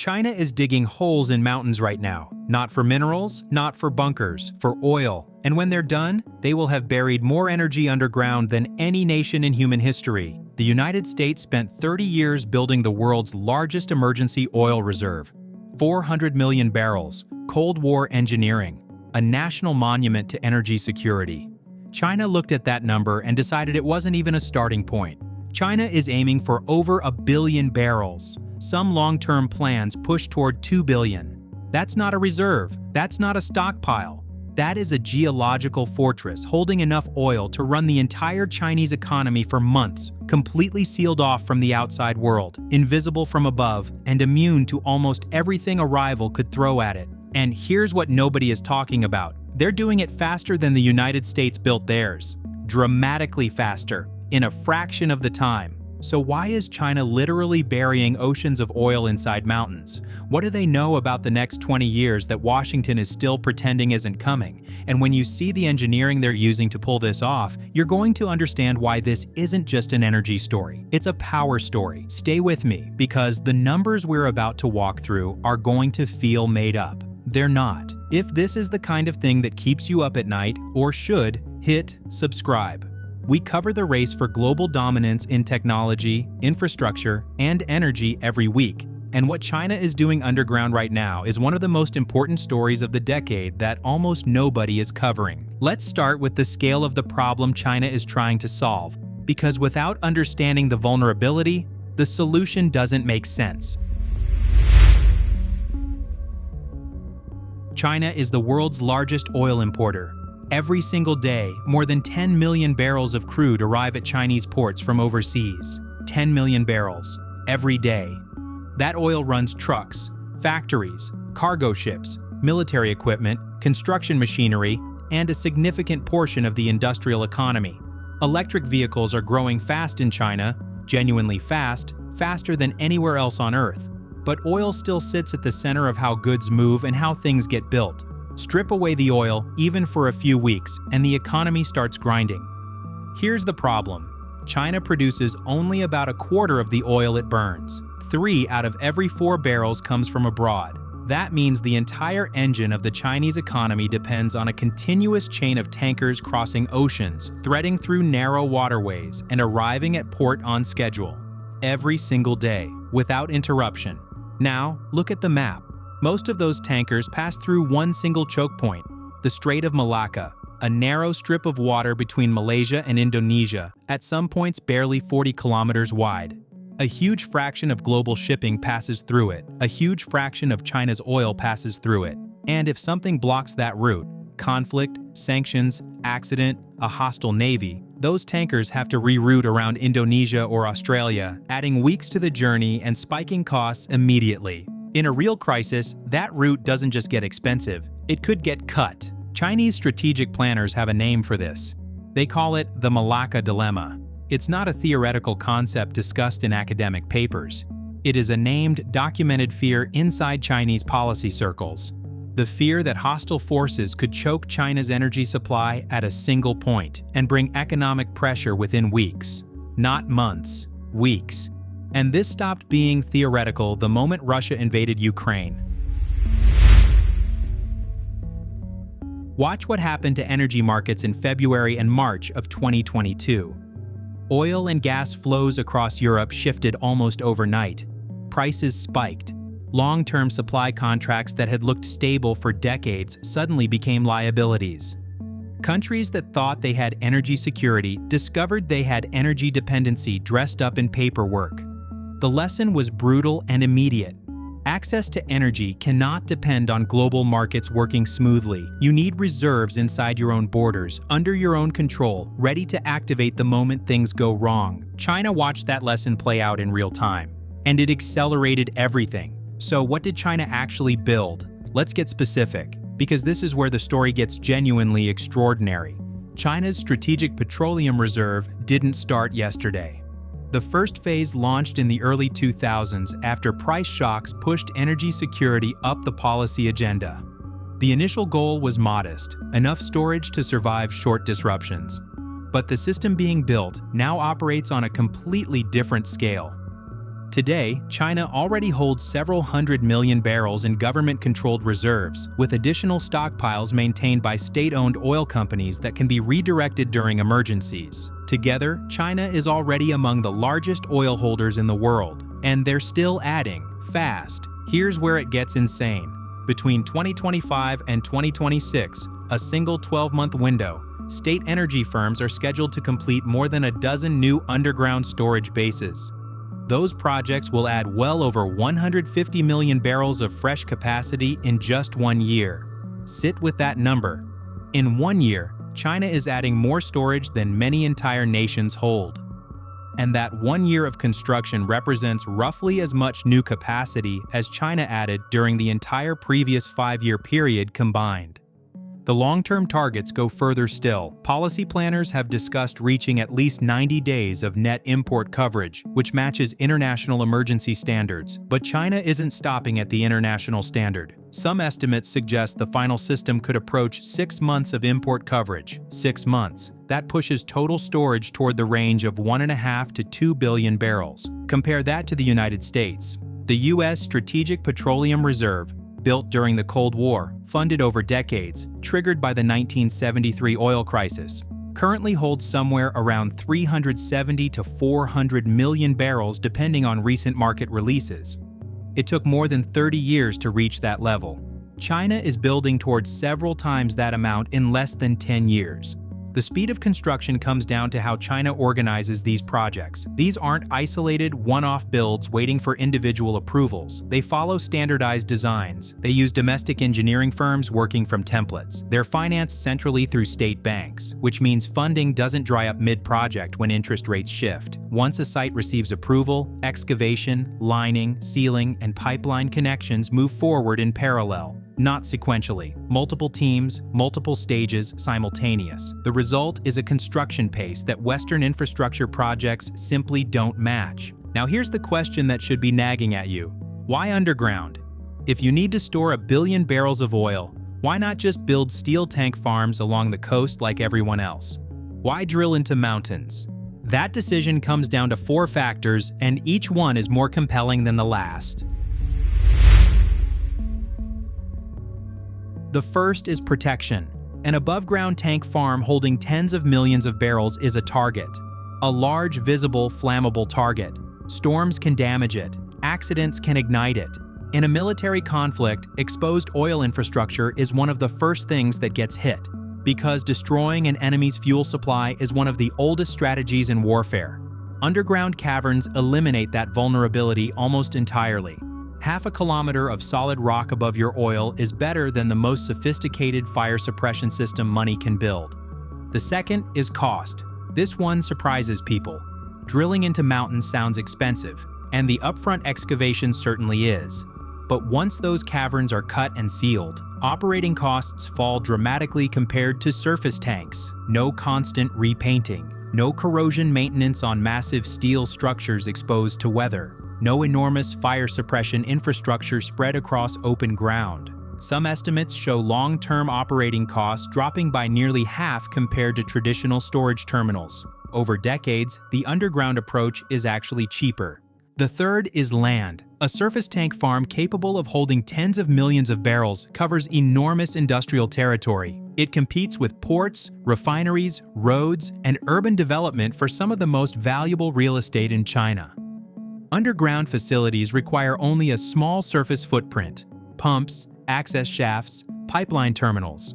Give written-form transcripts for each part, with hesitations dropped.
China is digging holes in mountains right now, not for minerals, not for bunkers, for oil. And when they're done, they will have buried more energy underground than any nation in human history. The United States spent 30 years building the world's largest emergency oil reserve, 400 million barrels, Cold War engineering, a national monument to energy security. China looked at that number and decided it wasn't even a starting point. China is aiming for over 1 billion barrels. Some long-term plans push toward 2 billion. That's not a reserve. That's not a stockpile. That is a geological fortress holding enough oil to run the entire Chinese economy for months, completely sealed off from the outside world, invisible from above, and immune to almost everything a rival could throw at it. And here's what nobody is talking about. They're doing it faster than the United States built theirs. Dramatically faster, in a fraction of the time. So why is China literally burying oceans of oil inside mountains? What do they know about the next 20 years that Washington is still pretending isn't coming? And when you see the engineering they're using to pull this off, you're going to understand why this isn't just an energy story. It's a power story. Stay with me, because the numbers we're about to walk through are going to feel made up. They're not. If this is the kind of thing that keeps you up at night, or should, hit subscribe. We cover the race for global dominance in technology, infrastructure, and energy every week. And what China is doing underground right now is one of the most important stories of the decade that almost nobody is covering. Let's start with the scale of the problem China is trying to solve, because without understanding the vulnerability, the solution doesn't make sense. China is the world's largest oil importer. Every single day, more than 10 million barrels of crude arrive at Chinese ports from overseas. 10 million barrels, every day. That oil runs trucks, factories, cargo ships, military equipment, construction machinery, and a significant portion of the industrial economy. Electric vehicles are growing fast in China, genuinely fast, faster than anywhere else on Earth. But oil still sits at the center of how goods move and how things get built. Strip away the oil, even for a few weeks, and the economy starts grinding. Here's the problem. China produces only about a quarter of the oil it burns. 3 out of every 4 barrels comes from abroad. That means the entire engine of the Chinese economy depends on a continuous chain of tankers crossing oceans, threading through narrow waterways, and arriving at port on schedule. Every single day, without interruption. Now, look at the map. Most of those tankers pass through one single choke point, the Strait of Malacca, a narrow strip of water between Malaysia and Indonesia, at some points barely 40 kilometers wide. A huge fraction of global shipping passes through it. A huge fraction of China's oil passes through it. And if something blocks that route, conflict, sanctions, accident, a hostile navy, those tankers have to reroute around Indonesia or Australia, adding weeks to the journey and spiking costs immediately. In a real crisis, that route doesn't just get expensive, it could get cut. Chinese strategic planners have a name for this. They call it the Malacca Dilemma. It's not a theoretical concept discussed in academic papers. It is a named, documented fear inside Chinese policy circles. The fear that hostile forces could choke China's energy supply at a single point and bring economic pressure within weeks. Not months, weeks. And this stopped being theoretical the moment Russia invaded Ukraine. Watch what happened to energy markets in February and March of 2022. Oil and gas flows across Europe shifted almost overnight. Prices spiked. Long-term supply contracts that had looked stable for decades suddenly became liabilities. Countries that thought they had energy security discovered they had energy dependency dressed up in paperwork. The lesson was brutal and immediate. Access to energy cannot depend on global markets working smoothly. You need reserves inside your own borders, under your own control, ready to activate the moment things go wrong. China watched that lesson play out in real time, and it accelerated everything. So what did China actually build? Let's get specific, because this is where the story gets genuinely extraordinary. China's Strategic Petroleum Reserve didn't start yesterday. The first phase launched in the early 2000s after price shocks pushed energy security up the policy agenda. The initial goal was modest, enough storage to survive short disruptions. But the system being built now operates on a completely different scale. Today, China already holds several 100 million barrels in government-controlled reserves, with additional stockpiles maintained by state-owned oil companies that can be redirected during emergencies. Together, China is already among the largest oil holders in the world, and they're still adding, fast. Here's where it gets insane. Between 2025 and 2026, a single 12-month window, state energy firms are scheduled to complete more than a dozen new underground storage bases. Those projects will add well over 150 million barrels of fresh capacity in just 1 year. Sit with that number. In 1 year, China is adding more storage than many entire nations hold. And that 1 year of construction represents roughly as much new capacity as China added during the entire previous 5-year period combined. The long-term targets go further still. Policy planners have discussed reaching at least 90 days of net import coverage, which matches international emergency standards. But China isn't stopping at the international standard. Some estimates suggest the final system could approach 6 months of import coverage. 6 months. That pushes total storage toward the range of 1.5 to 2 billion barrels. Compare that to the United States. The U.S. Strategic Petroleum Reserve, built during the Cold War, funded over decades, triggered by the 1973 oil crisis, currently holds somewhere around 370 to 400 million barrels depending on recent market releases. It took more than 30 years to reach that level. China is building towards several times that amount in less than 10 years. The speed of construction comes down to how China organizes these projects. These aren't isolated, one-off builds waiting for individual approvals. They follow standardized designs. They use domestic engineering firms working from templates. They're financed centrally through state banks, which means funding doesn't dry up mid-project when interest rates shift. Once a site receives approval, excavation, lining, sealing, and pipeline connections move forward in parallel. Not sequentially. Multiple teams, multiple stages, simultaneous. The result is a construction pace that Western infrastructure projects simply don't match. Now here's the question that should be nagging at you. Why underground? If you need to store 1 billion barrels of oil, why not just build steel tank farms along the coast like everyone else? Why drill into mountains? That decision comes down to 4 factors, and each one is more compelling than the last. The first is protection. An above-ground tank farm holding tens of millions of barrels is a target. A large, visible, flammable target. Storms can damage it. Accidents can ignite it. In a military conflict, exposed oil infrastructure is one of the first things that gets hit, because destroying an enemy's fuel supply is one of the oldest strategies in warfare. Underground caverns eliminate that vulnerability almost entirely. Half a kilometer of solid rock above your oil is better than the most sophisticated fire suppression system money can build. The second is cost. This one surprises people. Drilling into mountains sounds expensive, and the upfront excavation certainly is. But once those caverns are cut and sealed, operating costs fall dramatically compared to surface tanks. No constant repainting. No corrosion maintenance on massive steel structures exposed to weather. No enormous fire suppression infrastructure spread across open ground. Some estimates show long-term operating costs dropping by nearly half compared to traditional storage terminals. Over decades, the underground approach is actually cheaper. The third is land. A surface tank farm capable of holding tens of millions of barrels covers enormous industrial territory. It competes with ports, refineries, roads, and urban development for some of the most valuable real estate in China. Underground facilities require only a small surface footprint: pumps, access shafts, pipeline terminals.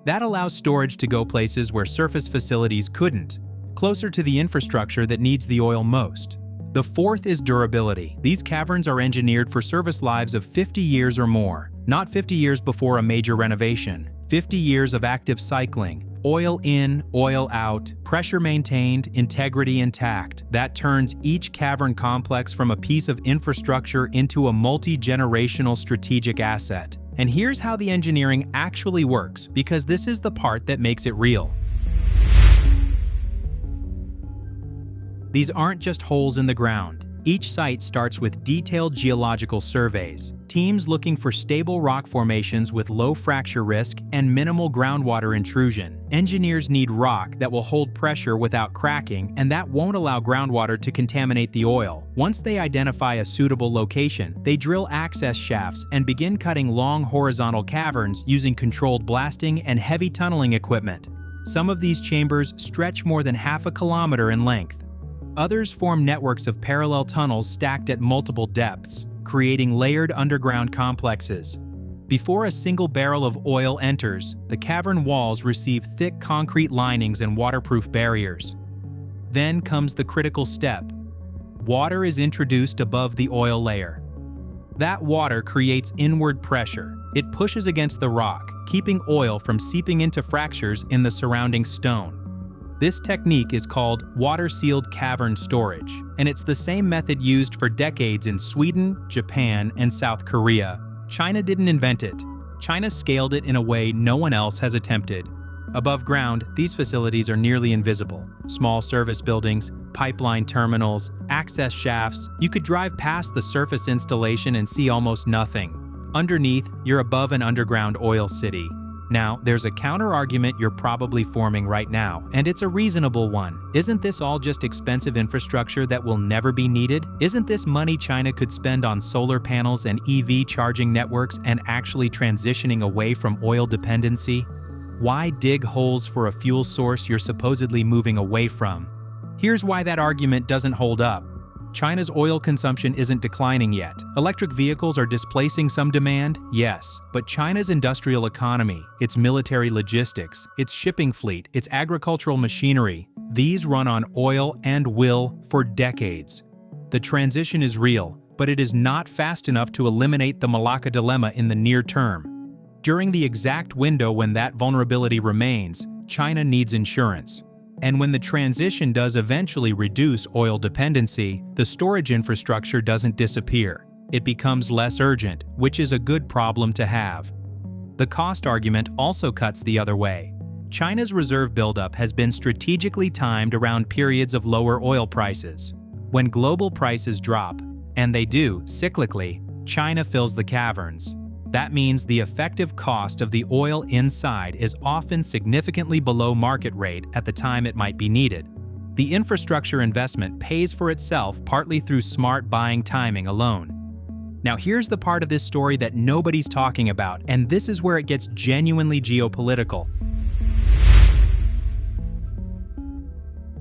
That allows storage to go places where surface facilities couldn't, closer to the infrastructure that needs the oil most. The fourth is durability. These caverns are engineered for service lives of 50 years or more, not 50 years before a major renovation. 50 years of active cycling, oil in, oil out, pressure maintained, integrity intact. That turns each cavern complex from a piece of infrastructure into a multi-generational strategic asset. And here's how the engineering actually works, because this is the part that makes it real. These aren't just holes in the ground. Each site starts with detailed geological surveys. Teams looking for stable rock formations with low fracture risk and minimal groundwater intrusion. Engineers need rock that will hold pressure without cracking and that won't allow groundwater to contaminate the oil. Once they identify a suitable location, they drill access shafts and begin cutting long horizontal caverns using controlled blasting and heavy tunneling equipment. Some of these chambers stretch more than half a kilometer in length. Others form networks of parallel tunnels stacked at multiple depths, creating layered underground complexes. Before a single barrel of oil enters, the cavern walls receive thick concrete linings and waterproof barriers. Then comes the critical step. Water is introduced above the oil layer. That water creates inward pressure. It pushes against the rock, keeping oil from seeping into fractures in the surrounding stone. This technique is called water-sealed cavern storage, and it's the same method used for decades in Sweden, Japan, and South Korea. China didn't invent it. China scaled it in a way no one else has attempted. Above ground, these facilities are nearly invisible. Small service buildings, pipeline terminals, access shafts. You could drive past the surface installation and see almost nothing. Underneath, you're above an underground oil city. Now, there's a counter-argument you're probably forming right now, and it's a reasonable one. Isn't this all just expensive infrastructure that will never be needed? Isn't this money China could spend on solar panels and EV charging networks and actually transitioning away from oil dependency? Why dig holes for a fuel source you're supposedly moving away from? Here's why that argument doesn't hold up. China's oil consumption isn't declining yet. Electric vehicles are displacing some demand, yes, but China's industrial economy, its military logistics, its shipping fleet, its agricultural machinery, these run on oil and will for decades. The transition is real, but it is not fast enough to eliminate the Malacca Dilemma in the near term. During the exact window when that vulnerability remains, China needs insurance. And when the transition does eventually reduce oil dependency, the storage infrastructure doesn't disappear. It becomes less urgent, which is a good problem to have. The cost argument also cuts the other way. China's reserve buildup has been strategically timed around periods of lower oil prices. When global prices drop, and they do cyclically, China fills the caverns. That means the effective cost of the oil inside is often significantly below market rate at the time it might be needed. The infrastructure investment pays for itself partly through smart buying timing alone. Now here's the part of this story that nobody's talking about, and this is where it gets genuinely geopolitical.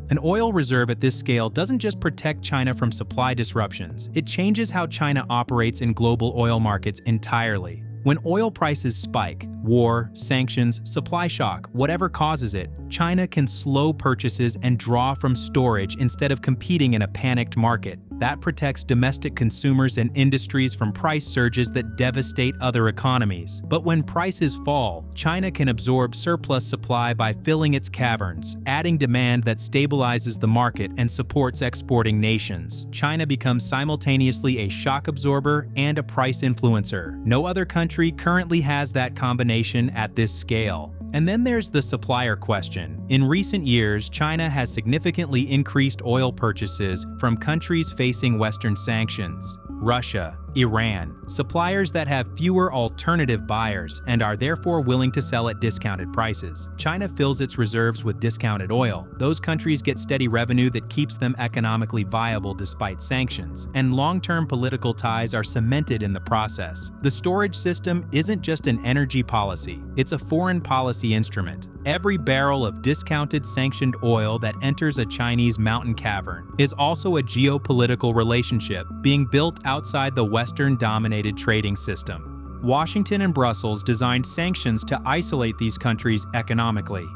An oil reserve at this scale doesn't just protect China from supply disruptions, it changes how China operates in global oil markets entirely. When oil prices spike, war, sanctions, supply shock, whatever causes it, China can slow purchases and draw from storage instead of competing in a panicked market. That protects domestic consumers and industries from price surges that devastate other economies. But when prices fall, China can absorb surplus supply by filling its caverns, adding demand that stabilizes the market and supports exporting nations. China becomes simultaneously a shock absorber and a price influencer. No other country currently has that combination at this scale. And then there's the supplier question. In recent years, China has significantly increased oil purchases from countries facing Western sanctions. Russia, Iran, suppliers that have fewer alternative buyers and are therefore willing to sell at discounted prices. China fills its reserves with discounted oil. Those countries get steady revenue that keeps them economically viable despite sanctions, and long-term political ties are cemented in the process. The storage system isn't just an energy policy, it's a foreign policy instrument. Every barrel of discounted sanctioned oil that enters a Chinese mountain cavern is also a geopolitical relationship being built outside the Western-dominated trading system. Washington and Brussels designed sanctions to isolate these countries economically.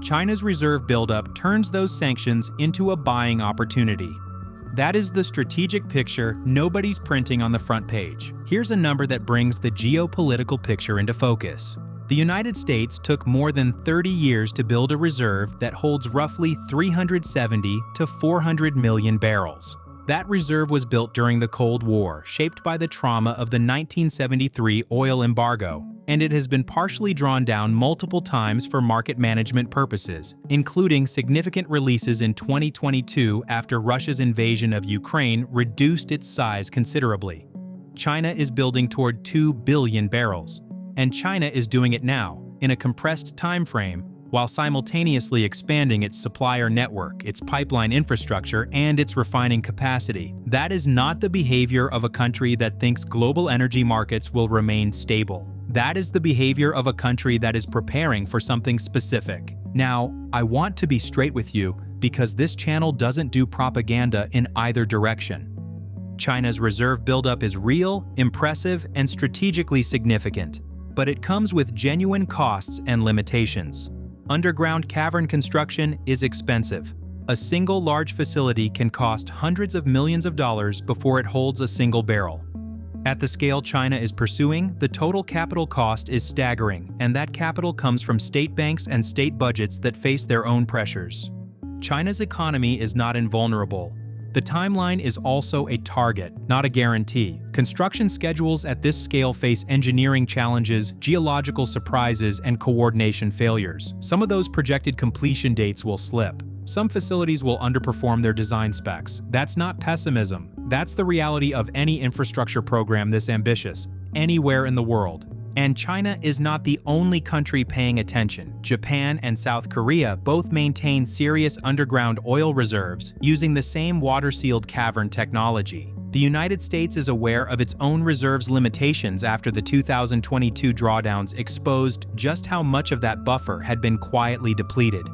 China's reserve buildup turns those sanctions into a buying opportunity. That is the strategic picture nobody's printing on the front page. Here's a number that brings the geopolitical picture into focus. The United States took more than 30 years to build a reserve that holds roughly 370 to 400 million barrels. That reserve was built during the Cold War, shaped by the trauma of the 1973 oil embargo, and it has been partially drawn down multiple times for market management purposes, including significant releases in 2022 after Russia's invasion of Ukraine reduced its size considerably. China is building toward 2 billion barrels. And China is doing it now, in a compressed time frame, while simultaneously expanding its supplier network, its pipeline infrastructure, and its refining capacity. That is not the behavior of a country that thinks global energy markets will remain stable. That is the behavior of a country that is preparing for something specific. Now, I want to be straight with you because this channel doesn't do propaganda in either direction. China's reserve buildup is real, impressive, and strategically significant, but it comes with genuine costs and limitations. Underground cavern construction is expensive. A single large facility can cost hundreds of millions of dollars before it holds a single barrel. At the scale China is pursuing, the total capital cost is staggering, and that capital comes from state banks and state budgets that face their own pressures. China's economy is not invulnerable. The timeline is also a target, not a guarantee. Construction schedules at this scale face engineering challenges, geological surprises, and coordination failures. Some of those projected completion dates will slip. Some facilities will underperform their design specs. That's not pessimism. That's the reality of any infrastructure program this ambitious, anywhere in the world. And China is not the only country paying attention. Japan and South Korea both maintain serious underground oil reserves using the same water-sealed cavern technology. The United States is aware of its own reserves limitations after the 2022 drawdowns exposed just how much of that buffer had been quietly depleted.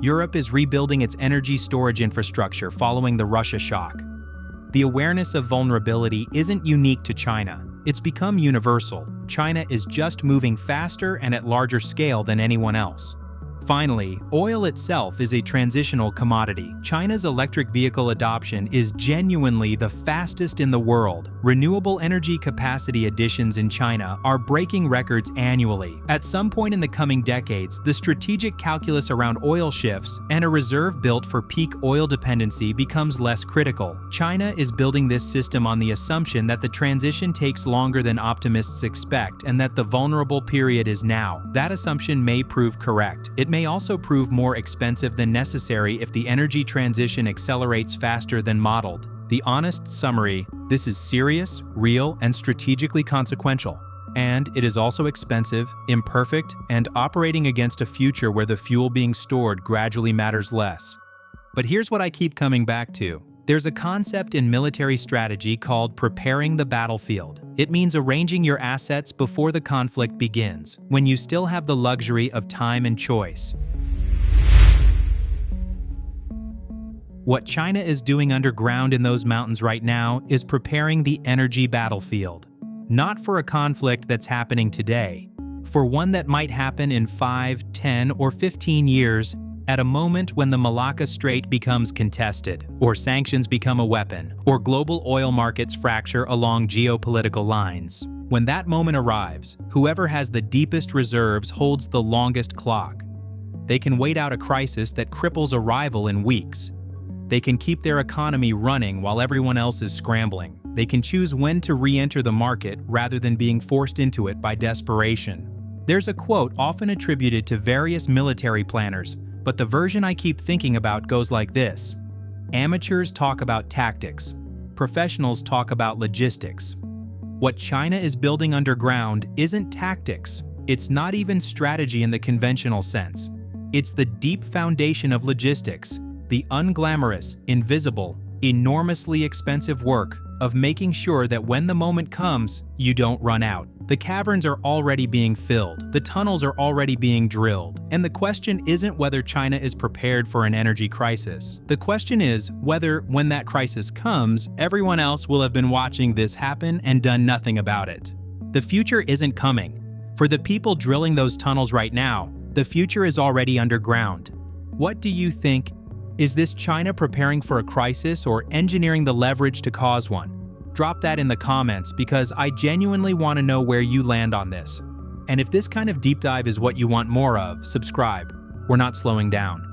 Europe is rebuilding its energy storage infrastructure following the Russia shock. The awareness of vulnerability isn't unique to China. It's become universal. China is just moving faster and at larger scale than anyone else. Finally, oil itself is a transitional commodity. China's electric vehicle adoption is genuinely the fastest in the world. Renewable energy capacity additions in China are breaking records annually. At some point in the coming decades, the strategic calculus around oil shifts, and a reserve built for peak oil dependency becomes less critical. China is building this system on the assumption that the transition takes longer than optimists expect and that the vulnerable period is now. That assumption may prove correct. It may also prove more expensive than necessary if the energy transition accelerates faster than modeled. The honest summary: this is serious, real, and strategically consequential. And it is also expensive, imperfect, and operating against a future where the fuel being stored gradually matters less. But here's what I keep coming back to. There's a concept in military strategy called preparing the battlefield. It means arranging your assets before the conflict begins, when you still have the luxury of time and choice. What China is doing underground in those mountains right now is preparing the energy battlefield. Not for a conflict that's happening today, for one that might happen in 5, 10, or 15 years, at a moment when the Malacca Strait becomes contested, or sanctions become a weapon, or global oil markets fracture along geopolitical lines. When that moment arrives, whoever has the deepest reserves holds the longest clock. They can wait out a crisis that cripples a rival in weeks. They can keep their economy running while everyone else is scrambling. They can choose when to re-enter the market rather than being forced into it by desperation. There's a quote often attributed to various military planners, but the version I keep thinking about goes like this: amateurs talk about tactics, professionals talk about logistics. What China is building underground isn't tactics. It's not even strategy in the conventional sense. It's the deep foundation of logistics, the unglamorous, invisible, enormously expensive work of making sure that when the moment comes, you don't run out. The caverns are already being filled, the tunnels are already being drilled, and the question isn't whether China is prepared for an energy crisis. The question is whether, when that crisis comes, everyone else will have been watching this happen and done nothing about it. The future isn't coming. For the people drilling those tunnels right now, the future is already underground. What do you think? Is this China preparing for a crisis or engineering the leverage to cause one? Drop that in the comments because I genuinely want to know where you land on this. And if this kind of deep dive is what you want more of, subscribe. We're not slowing down.